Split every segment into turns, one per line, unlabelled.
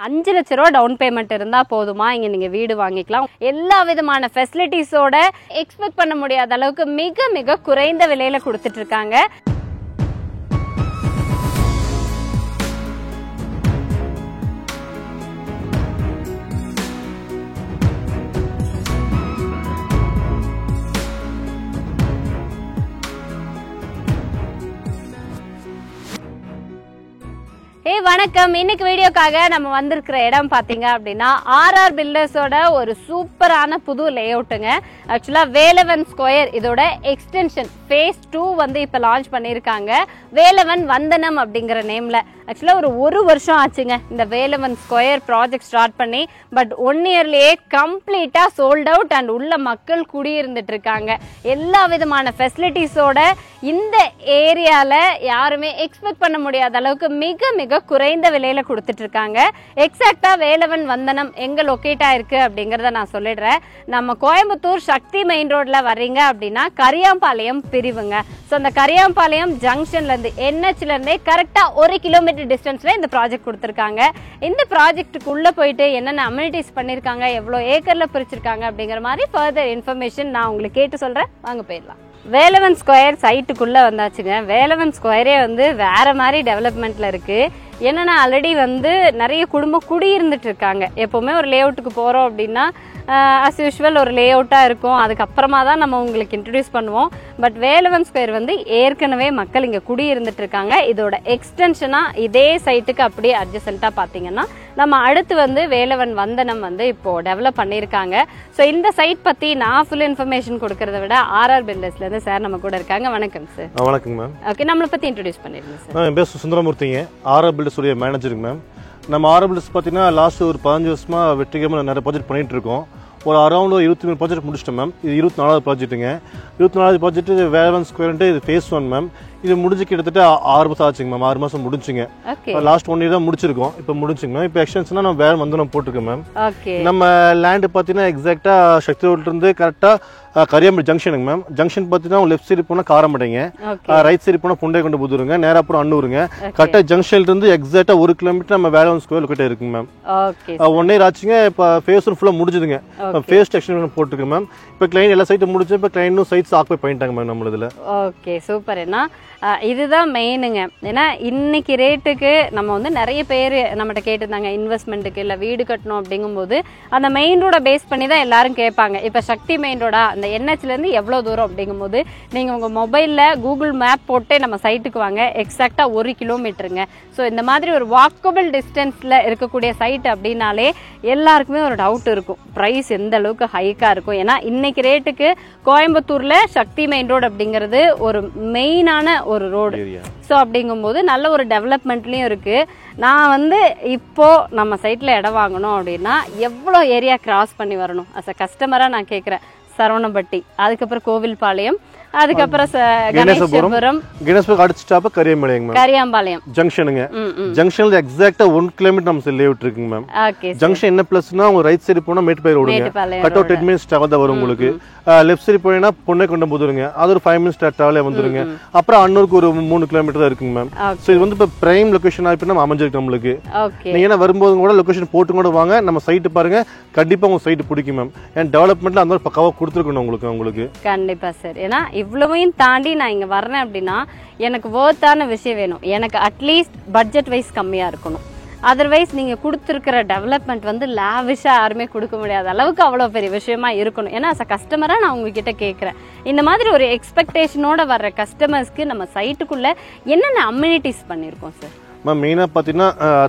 5 லட்ச ரூபா down payment இருந்தா போதுமா இங்க நீங்க வீடு வாங்கிக்கலாம். எல்லா விதமான ஃபெசிலிட்டிஸோட எக்ஸ்பெக்ட் பண்ண முடியாத அளவுக்கு மிக மிக குறைந்த விலையில கொடுத்துட்டு இருக்காங்க. வணக்கம். இன்னைக்கு வீடியோக்காக நம்ம வந்திருக்கிற இடம் பாத்தீங்க அப்படின்னா ஆர்ஆர் பில்டர்ஸோட ஒரு சூப்பரான புது லேஅவுட்டுங்க. ஆக்சுவலா வேலவன் ஸ்கொயர் இதோட எக்ஸ்டென்ஷன் ஃபேஸ் 2 வந்து இப்ப லான்ச் பண்ணிருக்காங்க. வேலவன் வந்தனம் அப்படிங்கிற நேம்ல. ஆக்சுவலா ஒரு வருஷம் ஆச்சுங்க இந்த வேலவன் ஸ்கொயர் ப்ராஜெக்ட் ஸ்டார்ட் பண்ணி. பட் 1 இயர்லயே கம்ப்ளீட்டா சோல்ட் அவுட் அண்ட் உள்ள மக்கள் குடியிருந்துட்டு இருக்காங்க. எல்லா விதமான ஃபெசிலிட்டிஸோட இந்த ஏரியால யாருமே எக்ஸ்பெக்ட் பண்ண முடியாத அளவுக்கு மிக மிக குறைந்த விலையில கொடுத்துட்டு இருக்காங்க. எக்ஸாக்டா வேலவன் வந்தனம் எங்க லொகேட் ஆயிருக்கு அப்படிங்கறத நான் சொல்லிடுறேன். நம்ம கோயம்புத்தூர் சக்தி மெயின் ரோட்ல வர்றீங்க அப்படின்னா கரியாம்பாளையம் பிரிவுங்க. சோ அந்த கரியாம்பாளையம் ஜங்ஷன்ல இருந்து NHல இருந்தே கரெக்டா 1 கிலோமீட்டர் டிஸ்டன்ஸ்ல இந்த ப்ராஜெக்ட் கொடுத்திருக்காங்க. இந்த ப்ராஜெக்ட்டுக்கு உள்ள போயிட்டு என்னென்ன அம்யூனிட்டிஸ் பண்ணிருக்காங்க, எவ்வளவு ஏக்கர்ல பிரிச்சிருக்காங்க அப்படிங்கிற மாதிரி ஃபர்தர் இன்ஃபர்மேஷன் நான் உங்களுக்கு கேட்டு சொல்றேன். வாங்க போயிடலாம். வேலவன் ஸ்கொயர் சைட்டுக்குள்ள வந்தாச்சுங்க. வேலவன் ஸ்கொயரே வந்து வேற மாதிரி டெவலப்மெண்ட்ல இருக்கு. என்னன்னா ஆல்ரெடி வந்து நிறைய குடும்பம் குடியிருந்துட்டு இருக்காங்க. எப்பவுமே ஒரு லேஅவுட்டுக்கு போறோம் அப்படின்னா அஸ் யூஷுவல் ஒரு லேஅவுட்டா இருக்கும். அதுக்கப்புறமா தான் நம்ம உங்களுக்கு இன்ட்ரடியூஸ் பண்ணுவோம். பட் வேலவன் ஸ்கொயர் வந்து ஏற்கனவே மக்கள் இங்க குடியிருந்துட்டு இருக்காங்க. இதோட எக்ஸ்டென்ஷனா இதே சைட்டுக்கு அப்படியே அட்ஜசென்ட்டா பாத்தீங்கன்னா நம்ம அடுத்து வந்து வேலவன் வந்தனம் வந்து இப்போ டெவலப் பண்ணிருக்காங்க. ஸோ இந்த சைட் பத்தி நான் ஃபுல் இன்ஃபர்மேஷன் கொடுக்கறத விட ஆர்ஆர் பில்டர்ஸ்ல இருந்து சார் நம்ம கூட இருக்காங்க. வணக்கம் சார்.
வணக்கம் மேம்.
ஓகே, நம்மளை பத்தி இன்ட்ரடியூஸ் பண்ணிருங்க சார்.
என் பேர் சுந்தரமூர்த்திங்க, ஆர்ஆர் பில்டர்ஸ் உடைய மேனேஜருங்க மேம். நம்ம ஆர்ஆர் பில்டர்ஸ் பார்த்தீங்கன்னா லாஸ்ட் ஒரு 15 வருஷமா வெற்றிகரமாக நிறைய ப்ராஜெக்ட் பண்ணிட்டு இருக்கோம். ஒரு அரௌண்ட் 23 ப்ராஜெக்ட் முடிச்சிட்டோம் மேம். இது 24வது ப்ராஜெக்ட்டுங்க. 24வது ப்ராஜெக்ட் வேலவன் ஸ்கொயர்ன்ட்டு இது ஃபேஸ் 1 மேம். இது முடிஞ்சு கிட்டத்தட்ட 6 மாதம் ஆச்சுங்க மேம். 6 மாதம் முடிஞ்சுங்க. லாஸ்ட் 1 இயர் தான் முடிச்சிருக்கோம். இப்போ முடிஞ்சுங்க மேம். இப்போ எக்ஸ்டென்ஷனா நம்ம வேற வந்து நம்ம போட்டிருக்கோம் மேம். நம்ம லேண்டு பார்த்தீங்கன்னா எக்ஸாக்டா சக்தி ரோட்ல இருந்து கரெக்டா கரியாம்பட்டி ஜங்ஷனுங்க மேம். ஜங்ஷன் பார்த்தீங்கன்னா லெஃப்ட் சைடு போனா காரமடைங்க, ரைட் சைடு போனா புண்டை கொண்டு புதுருங்க, நேரா அப்புறம் அன்னூருங்க. கரெக்டா ஜங்ஷன்ல இருந்து எக்ஸாக்டா 1 கிலோமீட்டர் நம்ம வேலவன் ஸ்கொயர் லொகேட் இருக்குங்க மேம். 1 இயர் ஆச்சுங்க. இப்போ ஃபேஸ் 1 ஃபுல்லா முடிஞ்சுதுங்க. ஃபேஸ் எக்ஸ்டென்ஷன் போட்டுருக்கோம் மேம். இப்போ கிளைண்ட் எல்லா சைட்டும் முடிச்சு இப்போ கிளைண்டும் சைட்ஸ் ஆக்குபை பண்ணிட்டாங்க மேம் நம்மளதுல.
Okay, super. ஏன்னா இதுதான் மெயினுங்க. ஏன்னா இன்னைக்கு ரேட்டுக்கு நம்ம வந்து நிறைய பேர் நம்மகிட்ட கேட்டிருந்தாங்க இன்வெஸ்ட்மெண்ட்டுக்கு இல்லை வீடு கட்டணும் அப்படிங்கும்போது அந்த மெயின் ரோட பேஸ் பண்ணி தான் எல்லாரும் கேட்பாங்க. இப்போ சக்தி மெயின் ரோடா அந்த NHல இருந்து எவ்வளோ தூரம் அப்படிங்கும்போது நீங்கள் உங்கள் மொபைலில் கூகுள் மேப் போட்டே நம்ம சைட்டுக்கு வாங்க. எக்ஸாக்டா 1 கிலோமீட்டருங்க. ஸோ இந்த மாதிரி ஒரு வாக்கபிள் டிஸ்டன்ஸில் இருக்கக்கூடிய சைட் அப்படின்னாலே எல்லாருக்குமே ஒரு டவுட் இருக்கும், ப்ரைஸ் எந்த அளவுக்கு ஹைக்காக இருக்கும். ஏன்னா இன்னைக்கு ரேட்டுக்கு கோயம்புத்தூர்ல சக்தி மெயின் ரோடு அப்படிங்கிறது ஒரு மெயினான ஒரு ரோடு. ஸோ அப்படிங்கும்போது நல்ல ஒரு டெவலப்மெண்ட்லயும் இருக்கு. நான் வந்து இப்போ நம்ம சைட்ல இடம் வாங்கணும் அப்படின்னா எவ்வளோ ஏரியா கிராஸ் பண்ணி வரணும்? அஸ் அ கஸ்டமரா நான் கேட்குறேன். சரவணம்பட்டி, அதுக்கப்புறம் கோவில்பாளையம், அதுக்கப்புறம் கணேசபுரம்,
அடுத்த ஸ்டாப் கரியாம்பாளையம் ஜங்ஷனுங்க. ஜங்ஷன்ல எக்ஸாக்ட்டா 1 கிலோமீட்டர் நம்ம லேஅவுட் இருக்குங்க மேம். ஜங்ஷன் என்ன பிளஸ்னா உங்க ரைட் சைடு போனா மேட்டுப்பாளையம் ரோடுங்க. கட் அவுட் 10 மினிட்ஸ் டிராவல் தான் வரும் உங்களுக்கு. லெஃப்ட் சைடு போனா பொண்ணை கொண்டு போதுருங்க. அது ஒரு 5 மினிட்ஸ் டிராவலே வந்துருங்க. அப்புறம் அன்னூருக்கு ஒரு 3 கிலோமீட்டர் தான் இருக்குங்க மேம். சோ இது வந்து இப்ப பிரைம் லொகேஷனா இப்ப நம்ம அமைஞ்சிருக்கு நம்மளுக்கு. நீங்க என்ன வரும்போது கூட லொகேஷன் போட்டு கூட வாங்க, நம்ம சைட் பாருங்க, கண்டிப்பா உங்க சைட் பிடிக்கும் மேம். ஏன் டெவலப்மெண்ட்ல அந்த பக்காவா கொடுத்துருக்கணும் உங்களுக்கு.
கண்டிப்பா சார். ஏன்னா இவ்வளவையும் தாண்டி நான் இங்க வரேன் அப்படின்னா எனக்கு வர்த்தான விஷயம் வேணும். எனக்கு அட்லீஸ்ட் பட்ஜெட் வைஸ் கம்மியா இருக்கணும். அதர்வைஸ் நீங்க கொடுத்துருக்கிற டெவலப்மெண்ட் வந்து லாவிஷா யாருமே கொடுக்க முடியாத அளவுக்கு அவ்வளவு பெரிய விஷயமா இருக்கணும். ஏன்னா அஸ் அ கஸ்டமரா நான் உங்ககிட்ட கேட்கறேன், இந்த மாதிரி ஒரு எக்ஸ்பெக்டேஷனோட வர்ற கஸ்டமர்ஸ்க்கு நம்ம சைட்டுக்குள்ள என்னென்ன அம்யூனிட்டிஸ் பண்ணிருக்கோம் சார்?
மேம் மெயினா பாத்தீங்கன்னா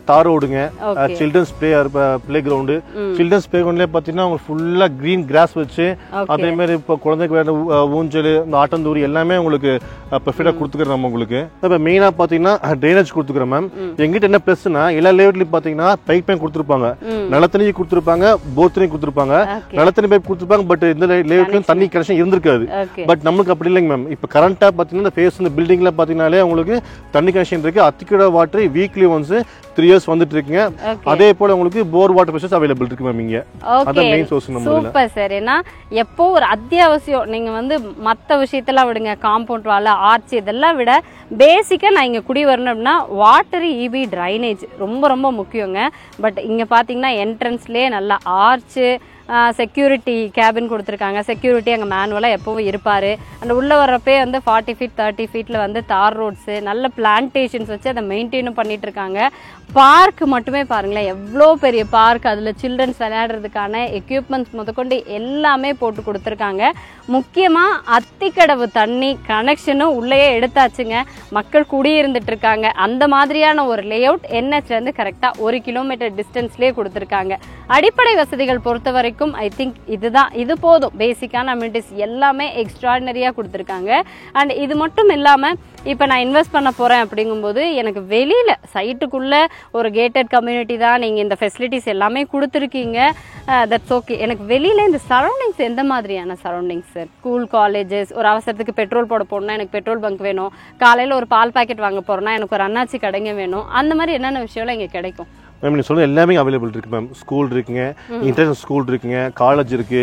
தார் ரோடுங்க, children's play ground. Children's play கிரவுண்ட்ல பாத்தீங்கன்னா உங்களுக்கு ஃபுல்லா கிரீன் கிராஸ் வச்சு, அதே மாதிரி இப்போ குழந்தைக்கு வேற ஊஞ்சல், இந்த ஆட்டந்தூரி எல்லாமே உங்களுக்கு பெர்ஃபெக்ட்டா கொடுத்துக்கிறோம் நம்ம உங்களுக்கு. இப்போ மெயினா பாத்தீங்கன்னா ட்ரைனேஜ் கொடுத்துக்கிறோம் மேம். எங்கிட்ட என்ன பிளஸ்னா எல்லா லேஅவுட்லயும் பாத்தீங்கன்னா பைப் லைன் கொடுத்துருப்பாங்க, நிலத்தண்ணி கொடுத்துருப்பாங்க, போர் தண்ணி கொடுத்துருப்பாங்க, நிலத்தண்ணி பைப் கொடுத்துருப்பாங்க. பட் இந்த லேஅவுட்லயும் தண்ணி கனெக்ஷன் இருந்திருக்காது. பட் நம்மளுக்கு அப்படி இல்லைங்க மேம். இப்போ கரண்டா பாத்தீங்கன்னா இந்த ஃபேஸ் இந்த பில்டிங்ல பாத்தீங்கன்னாலே உங்களுக்கு தண்ணி கனெக்ஷன் இருக்கு. அத்திக்கட வாட்டர் மாதிரி வீக்லி ஒன்ஸ் 3 இயர்ஸ் வந்துட்டு இருக்குங்க. அதே போல உங்களுக்கு போர் வாட்டர் ஃபெசிலிட்டிஸ் அவைலபிள் இருக்கு மேம் இங்க. அதான் மெயின் சோர்ஸ் நம்ம.
Super sir. ஏன்னா எப்போ ஒரு அத்தியாவசியம் நீங்க வந்து மத்த விஷயத்தெல்லாம் விடுங்க, காம்பவுண்ட் வால், ஆர்ச் இதெல்லாம் விட பேசிக்கா நான் இங்க குடி வரணும் அப்படின்னா வாட்டர் இபி ட்ரைனேஜ் ரொம்ப ரொம்ப முக்கியங்க. பட் இங்க பாத்தீங்கன்னா என்ட்ரன்ஸ்லயே நல்லா ஆர்ச், செக்யூரிட்டி கேபின் கொடுத்துருக்காங்க. செக்யூரிட்டி அங்கே மேனுவலாக எப்பவும் இருப்பார். அந்த உள்ளே வர்றப்பே வந்து 40 ஃபீட் 30 ஃபீட்டில் வந்து தார் ரோட்ஸு, நல்ல பிளான்டேஷன்ஸ் வச்சு அதை மெயின்டைனும் பண்ணிட்டு இருக்காங்க. பார்க் மட்டுமே பாருங்களேன், எவ்வளோ பெரிய பார்க். அதில் சில்ட்ரன்ஸ் விளையாடுறதுக்கான எக்யூப்மெண்ட்ஸ் முதற்கொண்டு எல்லாமே போட்டு கொடுத்துருக்காங்க. முக்கியமாக அத்திக்கடவு தண்ணி கனெக்ஷனும் உள்ளேயே எடுத்தாச்சுங்க. மக்கள் குடியிருந்துட்டு இருக்காங்க. அந்த மாதிரியான ஒரு லே அவுட் NHலேருந்து கரெக்டாக 1 கிலோமீட்டர் டிஸ்டன்ஸ்லேயே கொடுத்துருக்காங்க. அடிப்படை வசதிகள் பொறுத்த வரைக்கும் ஐ திங்க் இது போதும். பேசிக்கான அம்யூனிட்டிஸ் எல்லாமே எக்ஸ்ட்ராடினரியாக கொடுத்துருக்காங்க. அண்ட் இது மட்டும் இல்லாமல் இப்போ நான் இன்வெஸ்ட் பண்ண போகிறேன் அப்படிங்கும்போது எனக்கு வெளியில் சைட்டுக்குள்ளே ஒரு கேட்டட் கம்யூனிட்டி தான், நீங்கள் இந்த ஃபெசிலிட்டிஸ் எல்லாமே கொடுத்துருக்கீங்க, தட்ஸ் ஓகே. எனக்கு வெளியில் இந்த சரௌண்டிங்ஸ் எந்த மாதிரியான சரௌண்டிங்ஸ் சார்? ஸ்கூல், காலேஜஸ், ஒரு அவசரத்துக்கு பெட்ரோல் போட போகணுன்னா எனக்கு பெட்ரோல் பங்க் வேணும், காலையில் ஒரு பால் பாக்கெட் வாங்க போகிறேன்னா எனக்கு ஒரு அண்ணாச்சி கடைங்க வேணும், அந்த மாதிரி என்னென்ன விஷயம்லாம் இங்கே கிடைக்கும்?
மேம் நீங்க சொல்ல எல்லாமே அவைலபிள் இருக்கு மேம். ஸ்கூல் இருக்குங்க, இன்டர்நேஷனல் ஸ்கூல் இருக்குங்க, காலேஜ் இருக்கு,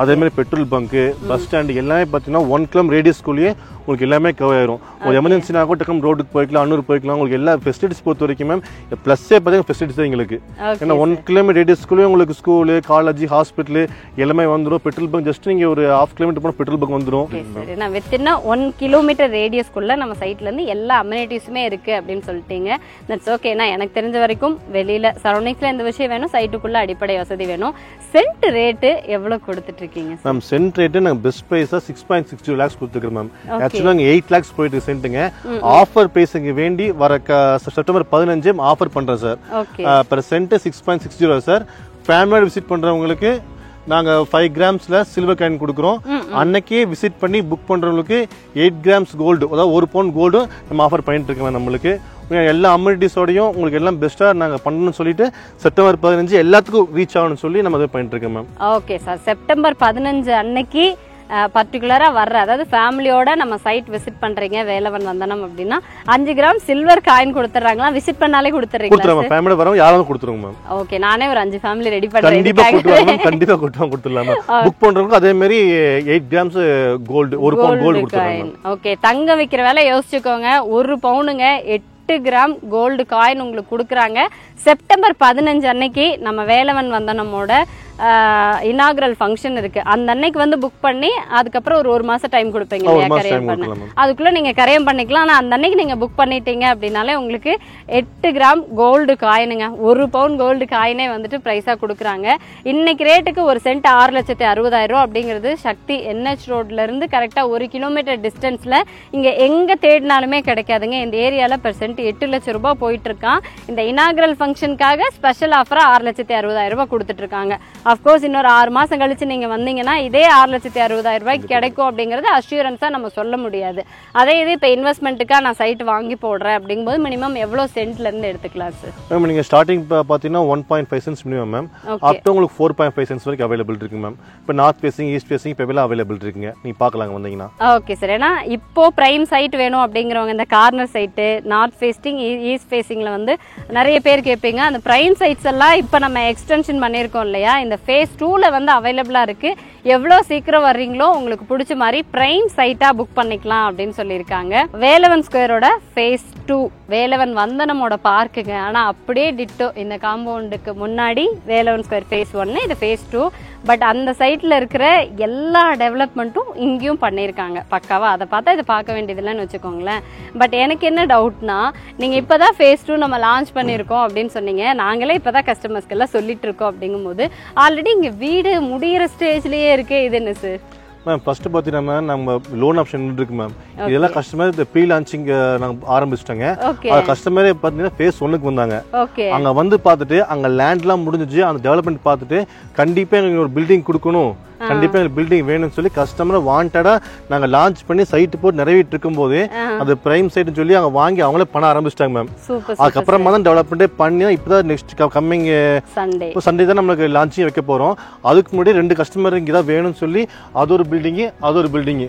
அதே மாதிரி பெட்ரோல் பங்க், பஸ் ஸ்டாண்டு எல்லாமே பார்த்தீங்கன்னா 1 கிலோமீட்டர் ரேடியஸ்குள்ளேயே உங்களுக்கு எல்லாமே கவர் ஆயிரும். ஒரு எமர்ஜென்சினா கூட டக்கம் ரோடுக்கு போய்க்கலாம், அன்னூர் போய்க்கலாம். உங்களுக்கு எல்லா ஃபெசிலிட்டிஸ் பொறுத்த வரைக்கும் மேம் ப்ளஸ்ஸே பார்த்தீங்கன்னா ஃபெசிலிட்டிஸ் தான் எங்களுக்கு. ஏன்னா 1 கிலோமீட்டர் ரேடியஸ்குள்ளேயே உங்களுக்கு ஸ்கூலு, காலேஜ், ஹாஸ்பிட்டல் எல்லாமே வந்துடும். பெட்ரோல் பங்க் ஜஸ்ட் நீங்கள் ஒரு 1/2 கிலோமீட்டர் போனால் பெட்ரோல் பங்க் வந்துடும்.
வித்தின் 1 கிலோமீட்டர் ரேடியஸ்குள்ள நம்ம சைட்லேருந்து எல்லா அம்யூனிட்டிஸுமே இருக்கு அப்படின்னு சொல்லிட்டீங்க. That's okay. நான் எனக்கு தெரிஞ்ச வரைக்கும் வெளியில் சரௌண்டிங்ஸில் இந்த விஷயம் வேணும், சைட்டுக்குள்ள அடிப்படை வசதி வேணும். சென்ட் ரேட்டு எவ்வளோ கொடுத்துட்டு இருக்கீங்க
மேம்? சென்ட் ரேட்டு நாங்கள் பெஸ்ட் ப்ரைஸாக 6.62 lakhs கொடுத்துருக்கோம் மேம். ஆக்சுவலாக நாங்கள் 8 lakhs போயிட்டு சென்ட்டுங்க. ஆஃபர் ப்ரைஸுங்க வேண்டி வர செப்டம்பர் 15 ஆஃபர் பண்ணுறோம் சார். Per send 6.60 sir. ஃபேமிலியோட விசிட் பண்ணுறவங்களுக்கு நாங்கள் 5 கிராம்ஸில் சில்வர் காயின் கொடுக்குறோம். அன்னைக்கே விசிட் பண்ணி புக் பண்ணுறவங்களுக்கு 8 கிராம்ஸ் கோல்டு, அதாவது 1 பவுண்ட் கோல்டு நம்ம ஆஃபர் பண்ணிட்டு இருக்கோம். நம்மளுக்கு எல்லா அம்யூனிட்டிஸோடையும் உங்களுக்கு எல்லாம் பெஸ்ட்டாக நாங்கள் பண்ணணும்னு சொல்லிட்டு செப்டம்பர் 15 எல்லாத்துக்கும் ரீச் ஆகணும்னு சொல்லி நம்ம அதை பண்ணிட்டு இருக்கோம் மேம்.
Okay sir. செப்டம்பர் 15 அன்னைக்கு பர்டிகுலராக வர்ற, அதாவது ஃபேமிலியோட நம்ம சைட் விசிட் பண்றீங்க வேலவன் வந்தனம் அப்படின்னா 5 கிராம் சில்வர் காயின் கொடுத்துறாங்களா? விசிட் பண்ணாலே கொடுத்துறீங்களா?
ஃபேமிலியோட வரவங்க யாராவது கொடுத்துருவோம் மேம்.
ஓகே, நானே ஒரு 5 ஃபேமிலி ரெடி பண்றேன்.
கண்டிப்பா கொடுத்துடலாம் மேம். புக் பண்றவங்க அதே மாதிரி 8 கிராம்ஸ் கோல்டு, 1 பவுண்ட் கோல்டு கொடுத்துறோம்.
ஓகே, தங்க விக்கிற வேலை யோசிச்சுக்கோங்க. 1 பவுனுங்க 8 கிராம் கோல்டு காயின் உங்களுக்கு கொடுக்குறாங்க. செப்டம்பர் 15 அன்னைக்கு நம்ம வேலவன் வந்தனமோட இனாகுரல் ஃபங்க்ஷன் இருக்கு. அந்த அன்னைக்கு வந்து புக் பண்ணி அதுக்கப்புறம் ஒரு மாசம் டைம் கொடுப்பீங்க இல்லையா கரையம் பண்ண. அதுக்குள்ள நீங்க கரையம் பண்ணிக்கலாம். ஆனா அந்த அன்னைக்கு நீங்க புக் பண்ணிட்டீங்க அப்படின்னாலே உங்களுக்கு 8 கிராம் கோல்டு காயினுங்க, 1 பவுண்ட் கோல்டு காயினே வந்துட்டு பிரைஸா கொடுக்குறாங்க. இன்னைக்கு ரேட்டுக்கு ஒரு சென்ட் 6,60,000 அப்படிங்கிறது சக்தி NH ரோட்ல இருந்து கரெக்டா 1 கிலோமீட்டர் டிஸ்டன்ஸ்ல இங்க எங்க தேடினாலுமே கிடைக்காதுங்க. இந்த ஏரியால பெர் சென்ட் 8 லட்சம் ரூபாய் போயிட்டு இருக்கான். இந்த இனாகுரல் ஃபங்க்ஷனுக்காக ஸ்பெஷல் ஆஃபரா 6,60,000 ரூபாய் கொடுத்துட்டு இருக்காங்க. அஃப்கோர்ஸ் இன்னொரு 6 மாசம் கழிச்சு நீங்க வந்தீங்கன்னா இதே 6,60,000 ரூபாய்க்கு கிடைக்கும் அப்படிங்கறது அஷ்யூரன்ஸா நம்ம சொல்ல முடியாது. அதே இது இப்ப இன்வெஸ்ட்மெண்ட்டுக்கா நான் சைட் வாங்கி போடுறேன் அப்படிங்கும்போது மினிமம் எவ்வளவு சென்ட்ல இருந்து எடுத்துக்கலாம் சார்?
மேம் நீங்க ஸ்டார்டிங் பாத்தீங்கன்னா 1.5 cents minimum ma'am. Up to உங்களுக்கு 4.5 சென்ட்ஸ் வரைக்கும் அவைலபிள் இருக்கு மேம். இப்போ நார்த் ஃபேசிங், ஈஸ்ட் ஃபேசிங் இப்போ எல்லாம் அவைலபிள் இருக்குங்க. நீங்க பார்க்கலாங்க வந்தீங்கன்னா.
Okay sir. ஏன்னா இப்போ பிரைம் சைட் வேணும் அப்படிங்கிறவங்க இந்த corner site, north facing, east ஃபேசிங்ல வந்து நிறைய பேர் கேட்பீங்க. அந்த பிரைம் சைட்ஸ் எல்லாம் இப்போ நம்ம எக்ஸ்டென்ஷன் பண்ணியிருக்கோம் இல்லையா, இந்த ஃபேஸ் 2ல வந்து அவைலபிளா இருக்கு. எவ்வளோ சீக்கிரம் வர்றீங்களோ உங்களுக்கு பிடிச்ச மாதிரி பிரைம் சைட்டா புக் பண்ணிக்கலாம் அப்படின்னு சொல்லியிருக்காங்க. வேலவன் ஸ்கொயரோட ஃபேஸ் 2 வேலவன் வந்தனமோட பார்க்குங்க. ஆனால் அப்படியே டிட்டோ இந்த காம்பவுண்டுக்கு முன்னாடி வேலவன் ஸ்கொயர் ஃபேஸ் 1, இது ஃபேஸ் 2. பட் அந்த சைட்ல இருக்கிற எல்லா டெவலப்மெண்ட்டும் இங்கேயும் பண்ணியிருக்காங்க பக்காவா. அதை பார்த்தா இதை பார்க்க வேண்டியது இல்லைன்னு வச்சுக்கோங்களேன். பட் எனக்கு என்ன டவுட்னா, நீங்க இப்பதான் ஃபேஸ் 2 நம்ம லான்ச் பண்ணியிருக்கோம் அப்படின்னு சொன்னீங்க. நாங்களே இப்பதான் கஸ்டமர்ஸ்க்கு எல்லாம் சொல்லிட்டு இருக்கோம் அப்படிங்கும்போது ஆல்ரெடி இங்க வீடு முடிகிற ஸ்டேஜ்லயே இருக்கு. இது என்ன சார்?
மேம் ஃபர்ஸ்ட் பார்த்தீங்கன்னா நம்ம லோன் ஆப்ஷன் இருக்கு மேம். இதெல்லாம் கஸ்டமர் ப்ரீ லான்ச்சிங் நாங்கள் ஆரம்பிச்சிட்டோங்க. அது கஸ்டமரே பார்த்தீங்கன்னா ஃபேஸ் 1க்கு வந்தாங்க. அங்கே வந்து பார்த்துட்டு அங்கே லேண்ட்லாம் முடிஞ்சிச்சு, அந்த டெவலப்மெண்ட் பார்த்துட்டு கண்டிப்பாக எங்களுக்கு ஒரு பில்டிங் கொடுக்கணும், கண்டிப்பா எங்களுக்கு பில்டிங் வேணும்னு சொல்லி கஸ்டமர் வாண்டடா நாங்க லான்ச் பண்ணி சைட் போட்டு நிறைவேற்றி இருக்கும் போது அது பிரைம் சைட்னு சொல்லி அவங்க வாங்கி அவங்களே பண்ண ஆரம்பிச்சிட்டாங்க மேம். அதுக்கப்புறமா தான் டெவலப்மெண்டே பண்ணி இப்பதான் நெக்ஸ்ட் கம்மிங் சண்டே தான் நம்மளுக்கு லான்ச்சிங் வைக்க போறோம். அதுக்கு முன்னாடி 2 கஸ்டமர் இங்க தான் வேணும்னு சொல்லி அது ஒரு பில்டிங்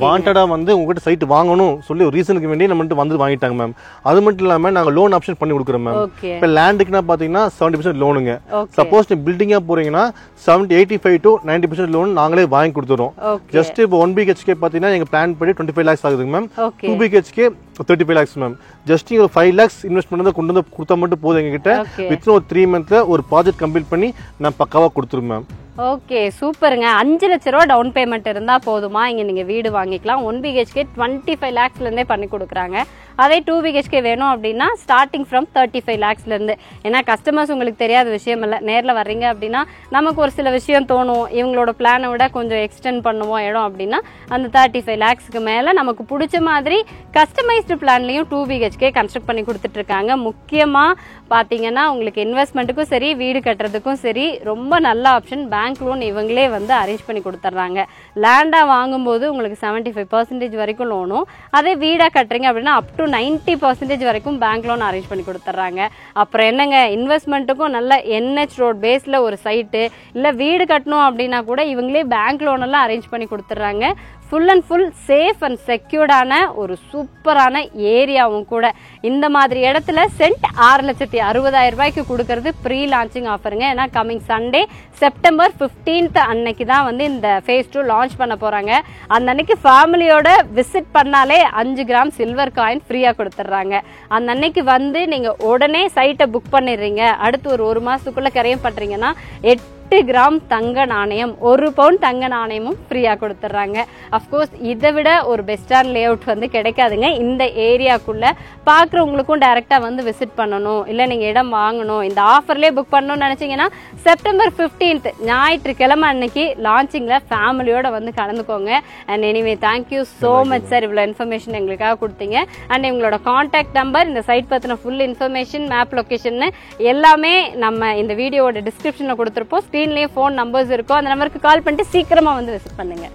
வாண்டடா வந்து உங்ககிட்ட சைட் வாங்கணும் சொல்லி ஒரு ரீசனுக்கு வேண்டி நம்ம வந்து வாங்கிட்டாங்க மேம். அது மட்டும் இல்லாம நாங்க லோன் ஆப்ஷன் பண்ணி கொடுக்குறோம் மேம். இப்ப லேண்டுக்குன்னா பாத்தீங்கன்னா 70% லோனுங்க. சப்போஸ் நீ பில்டிங்கா போறீங்கன்னா 85 to 90% லோன் நாங்களே வாங்கி கொடுத்துறோம். ஜஸ்ட் இப்போ 1 BHK பாத்தீங்கன்னா எங்க பிளான் படி 25 lakhs ஆகுதுங்க ma'am. 2 BHK 35 lakhs ma'am. Just ஒரு 5 lakhs இன்வெஸ்ட்மெண்ட் கொண்டு வந்து கொடுத்தா மட்டும் போதும் எங்ககிட்ட. வித்தின் ஒரு 3 months ஒரு ப்ராஜெக்ட் கம்ப்ளீட் பண்ணி நான் பக்காவா கொடுத்துருவேன் மேம்.
ஓகே சூப்பருங்க. 5 லட்ச ரூபா டவுன் பேமெண்ட் இருந்தா போதுமா இங்க நீங்க வீடு வாங்கிக்கலாம். 1 BHK 25 lakhsல இருந்தே பண்ணி கொடுக்குறாங்க. அதே 2 BHK வேணும் அப்படின்னா ஸ்டார்டிங் ஃப்ரம் 35 lakhsல இருந்து. ஏன்னா கஸ்டமர்ஸ் உங்களுக்கு தெரியாத விஷயம் இல்லை, நேரில் வர்றீங்க அப்படின்னா நமக்கு ஒரு சில விஷயம் தோணும், இவங்களோட பிளானை விட கொஞ்சம் எக்ஸ்டெண்ட் பண்ணுவோம் இடம் அப்படின்னா அந்த 35 lakhsக்கு மேலே நமக்கு பிடிச்ச மாதிரி கஸ்டமைஸ்டு பிளான்லையும் 2 BHK கன்ஸ்ட்ரக்ட் பண்ணி கொடுத்துட்டு இருக்காங்க. முக்கியமாக பார்த்தீங்கன்னா உங்களுக்கு இன்வெஸ்ட்மெண்ட்டுக்கும் சரி வீடு கட்டுறதுக்கும் சரி ரொம்ப நல்ல ஆப்ஷன். பேங்க் லோன் இவங்களே வந்து அரேஞ்ச் பண்ணி கொடுத்துட்றாங்க. லேண்டாக வாங்கும்போது உங்களுக்கு 75% வரைக்கும் லோனும், அதே வீடாக கட்டுறீங்க அப்படின்னா அப் டு 90% வரைக்கும் பேங்க் லோன் அரேஞ்ச் பண்ணி கொடுத்துட்றாங்க. அப்புறம் என்னங்க, இன்வெஸ்ட்மெண்ட்டுக்கும் நல்ல NH ரோட் பேஸில் ஒரு சைட்டு இல்லை வீடு கட்டணும் அப்படின்னா கூட இவங்களே பேங்க் லோன் எல்லாம் அரேஞ்ச் பண்ணி கொடுத்துட்றாங்க. Full and full safe and செக்யூர்டான ஒரு சூப்பரான ஏரியாவும் கூட. இந்த மாதிரி இடத்துல சென்ட் 6,60,000 ரூபாய்க்கு கொடுக்கறது ப்ரீ லான்ச்சிங் ஆஃபருங்க. ஏன்னா கம்மிங் சண்டே செப்டம்பர் 15th அன்னைக்கு தான் வந்து இந்த phase 2 லான்ச் பண்ண போறாங்க. அந்த அன்னைக்கு ஃபேமிலியோட விசிட் பண்ணாலே 5 கிராம் சில்வர் காயின் ஃப்ரீயா கொடுத்துட்றாங்க. அந்த அன்னைக்கு வந்து நீங்க உடனே சைட்டை புக் பண்ணிடுறீங்க, அடுத்து ஒரு 1 மாசத்துக்குள்ள கரையம் பண்றீங்கன்னா 8 கிராம் தங்க நாணயம், 1 பவுண்ட் தங்க நாணயமும் ஃப்ரீயா கொடுத்துட்றாங்க. அஃப்கோர்ஸ் இதை விட ஒரு பெஸ்டான லே அவுட் வந்து கிடைக்காதுங்க. இந்த ஏரியாக்குள்ள பார்க்குறவங்களுக்கும் டைரக்டா வந்து விசிட் பண்ணணும், இல்லை நீங்க இடம் வாங்கணும், இந்த ஆஃபர்லேயே புக் பண்ணணும்னு நினைச்சீங்கன்னா செப்டம்பர் 15th ஞாயிற்றுக்கிழமை அன்னைக்கு லான்ச்சிங்ல ஃபேமிலியோட வந்து கலந்துக்கோங்க. And anyway thank you so much sir, இவ்வளோ இன்ஃபர்மேஷன் எங்களுக்காக கொடுத்தீங்க. அண்ட் எங்களோட கான்டாக்ட் நம்பர், இந்த சைட் பற்றின ஃபுல் இன்ஃபர்மேஷன், மேப் லொக்கேஷன் எல்லாமே நம்ம இந்த வீடியோட டிஸ்கிரிப்ஷனில் கொடுத்துருப்போம். ஸ்க்ரீன்லேயே ஃபோன் நம்பர்ஸ் இருக்கும், அந்த நம்பருக்கு கால் பண்ணிட்டு சீக்கிரமா வந்து விசிட் பண்ணுங்க.